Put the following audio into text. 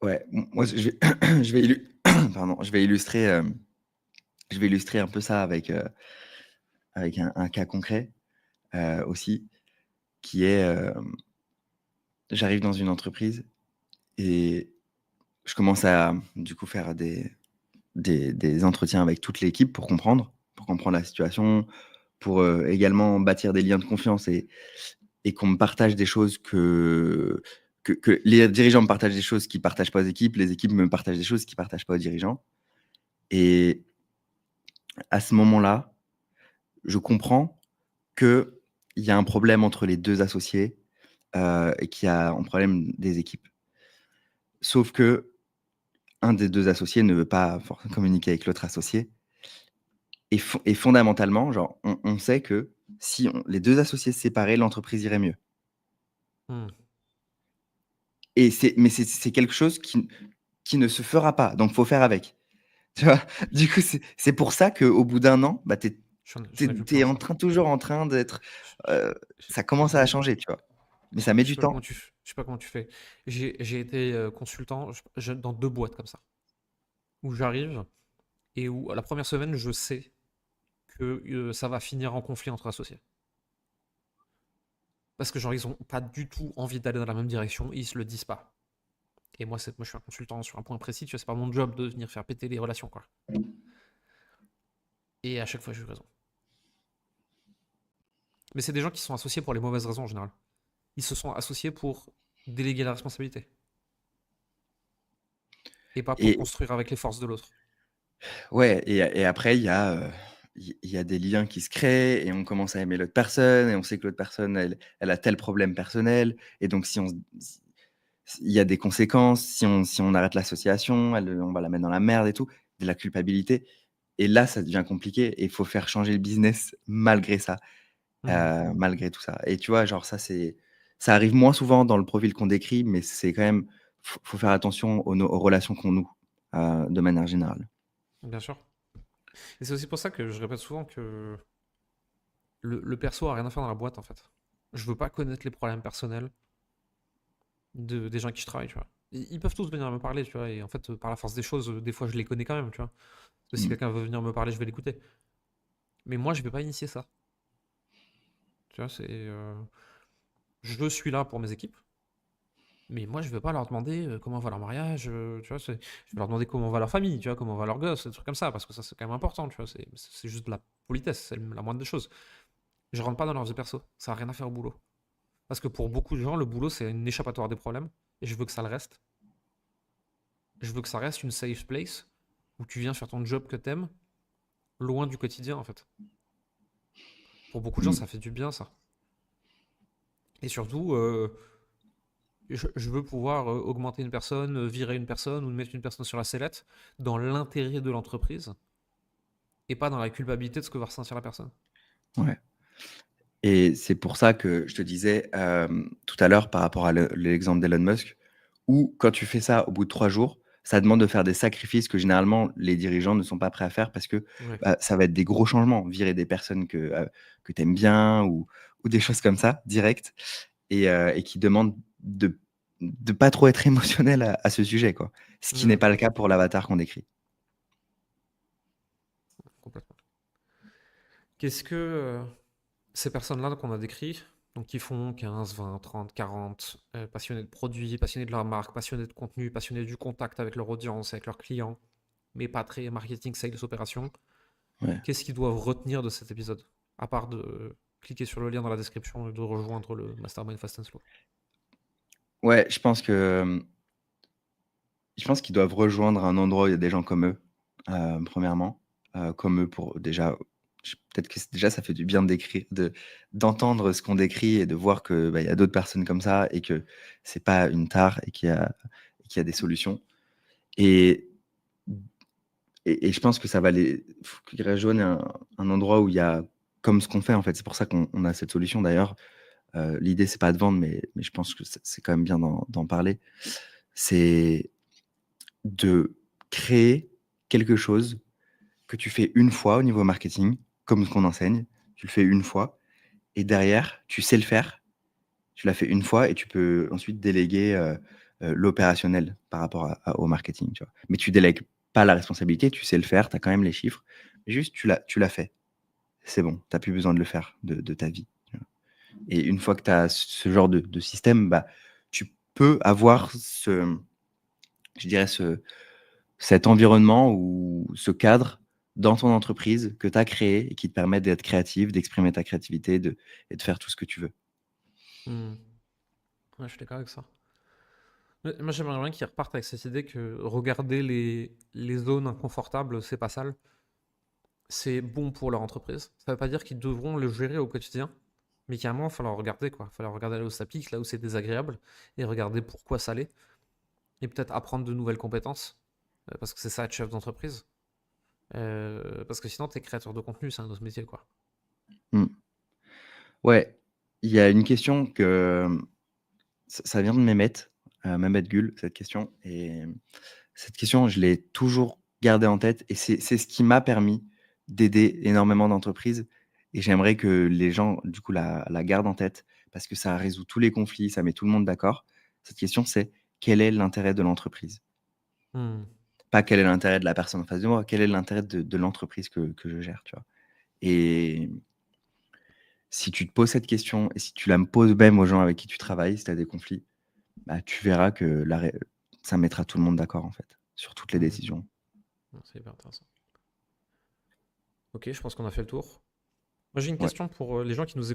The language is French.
Ouais, moi, je vais je vais pardon, je vais illustrer un peu ça avec un cas concret, aussi, qui est, j'arrive dans une entreprise et je commence à, du coup, faire des entretiens avec toute l'équipe pour comprendre la situation, pour, également bâtir des liens de confiance et qu'on me partage des choses que les dirigeants me partagent des choses qu'ils partagent pas aux équipes, les équipes me partagent des choses qu'ils partagent pas aux dirigeants. Et à ce moment-là, je comprends qu'il y a un problème entre les 2 associés, et qu'il y a un problème des équipes. Sauf qu'un des 2 associés ne veut pas forcément communiquer avec l'autre associé et fondamentalement, genre, on sait que si on les 2 associés se séparaient, l'entreprise irait mieux. Mmh. Et c'est quelque chose qui ne se fera pas, donc faut faire avec. Tu vois? Du coup, c'est pour ça qu'au bout d'un an, bah, J'en ai vu tu plein ça. toujours en train d'être, Je heu, je ça commence à changer, tu vois? Mais ça met je sais du pas comment temps. je sais pas comment tu fais. J'ai été, consultant, dans 2 boîtes comme ça, où j'arrive et où à la première semaine, je sais que, ça va finir en conflit entre associés. Parce que genre, ils ont pas du tout envie d'aller dans la même direction, ils se le disent pas. Et moi, je suis un consultant sur un point précis, tu vois? C'est pas mon job de venir faire péter les relations, quoi. Et à chaque fois, j'ai eu raison. Mais c'est des gens qui sont associés pour les mauvaises raisons en général. Ils se sont associés pour déléguer la responsabilité et pas pour Et construire avec les forces de l'autre. ouais, et après il y a des liens qui se créent et on commence à aimer l'autre personne et on sait que l'autre personne, elle a tel problème personnel et donc il y a des conséquences, si on arrête l'association, on va la mettre dans la merde et tout, de la culpabilité et là, ça devient compliqué et il faut faire changer le business malgré ça. Hmm. Malgré tout ça et tu vois, genre ça arrive moins souvent dans le profil qu'on décrit, mais c'est quand même faut faire attention aux relations qu'on noue, de manière générale. Bien sûr. Et c'est aussi pour ça que je répète souvent que le perso a rien à faire dans la boîte en fait. Je veux pas connaître les problèmes personnels des gens avec qui je travaille, tu vois. Ils peuvent tous venir me parler, tu vois, et en fait, par la force des choses, des fois je les connais quand même, tu vois. Parce que si Mmh. quelqu'un veut venir me parler, je vais l'écouter. Mais moi, je vais pas initier ça. Tu vois, je suis là pour mes équipes, mais moi, je vais pas leur demander comment va leur mariage, tu vois. Je vais leur demander comment va leur famille, tu vois, comment va leur gosse, des trucs comme ça, parce que ça, c'est quand même important, tu vois. C'est juste de la politesse, c'est la moindre des choses. Je rentre pas dans leur vie perso, ça a rien à faire au boulot. Parce que pour beaucoup de gens, le boulot, c'est une échappatoire des problèmes, et je veux que ça le reste. Je veux que ça reste une safe place où tu viens faire ton job que t'aimes, loin du quotidien, en fait. Pour beaucoup de gens, Mmh. ça fait du bien, ça. Et surtout, je veux pouvoir augmenter une personne, virer une personne ou mettre une personne sur la sellette dans l'intérêt de l'entreprise et pas dans la culpabilité de ce que va ressentir la personne. Ouais et c'est pour ça que je te disais, tout à l'heure par rapport à l'exemple d'Elon Musk, où quand tu fais ça au bout de 3 jours, ça demande de faire des sacrifices que généralement les dirigeants ne sont pas prêts à faire parce que, Ouais. bah, ça va être des gros changements. Virer des personnes que tu aimes bien ou des choses comme ça, direct et qui demandent de pas trop être émotionnel à ce sujet, quoi. Ce qui n'est Ouais, pas le cas pour l'avatar qu'on décrit. complètement. Qu'est-ce que ces personnes-là qu'on a décrites, donc qui font 15, 20, 30, 40, passionnés de produits, passionnés de leur marque, passionnés de contenu, passionnés du contact avec leur audience, avec leurs clients, mais pas très marketing, sales, opération, Ouais. qu'est-ce qu'ils doivent retenir de cet épisode? À part de cliquer sur le lien dans la description et de rejoindre le Mastermind Fast and Slow. Ouais, je pense qu'ils doivent rejoindre un endroit où il y a des gens comme eux, premièrement, comme eux pour déjà peut-être que déjà ça fait du bien d'entendre ce qu'on décrit et de voir que, bah, il y a d'autres personnes comme ça et que c'est pas une tare et qu'il y a des solutions et et je pense que ça va faut qu'ils rejoignent un endroit où il y a comme ce qu'on fait, en fait. C'est pour ça qu'on a cette solution d'ailleurs. L'idée, c'est pas de vendre, mais je pense que c'est quand même bien d'en parler. C'est de créer quelque chose que tu fais une fois au niveau marketing, comme ce qu'on enseigne. Tu le fais une fois et derrière, tu sais le faire. Tu l'as fait une fois et tu peux ensuite déléguer, l'opérationnel par rapport au marketing, tu vois. Mais tu délègues pas la responsabilité, tu sais le faire, tu as quand même les chiffres, mais juste tu l'as fait. C'est bon, tu n'as plus besoin de le faire de ta vie. Tu vois. Et une fois que tu as ce genre de système, bah, tu peux avoir je dirais cet environnement ou ce cadre dans ton entreprise que tu as créé et qui te permet d'être créatif, d'exprimer ta créativité et de faire tout ce que tu veux. Hmm. Ouais, je suis d'accord avec ça. Mais moi, j'aimerais bien qu'ils repartent avec cette idée que regarder les zones inconfortables, c'est pas sale. C'est bon pour leur entreprise. Ça veut pas dire qu'ils devront le gérer au quotidien, mais qu'à un moment, il va falloir regarder, quoi. Il va falloir regarder là où ça pique, là où c'est désagréable, et regarder pourquoi ça l'est, et peut-être apprendre de nouvelles compétences, parce que c'est ça être chef d'entreprise. Parce que sinon, t'es créateur de contenu, c'est un autre métier, quoi. Mm. Ouais, il y a une question que ça vient de Mehmet Gül, cette question. Et cette question, je l'ai toujours gardée en tête et c'est ce qui m'a permis d'aider énormément d'entreprises. Et j'aimerais que les gens, du coup, la gardent en tête parce que ça résout tous les conflits, ça met tout le monde d'accord. Cette question, c'est quel est l'intérêt de l'entreprise? Hmm. Pas quel est l'intérêt de la personne en face de moi, quel est l'intérêt de l'entreprise que je gère, tu vois. Et si tu te poses cette question et si tu la me poses même aux gens avec qui tu travailles, si tu as des conflits, bah, tu verras que ça mettra tout le monde d'accord en fait, sur toutes les Hmm. décisions. C'est hyper intéressant. Ok, je pense qu'on a fait le tour. Moi, j'ai une Ouais. question pour les gens qui nous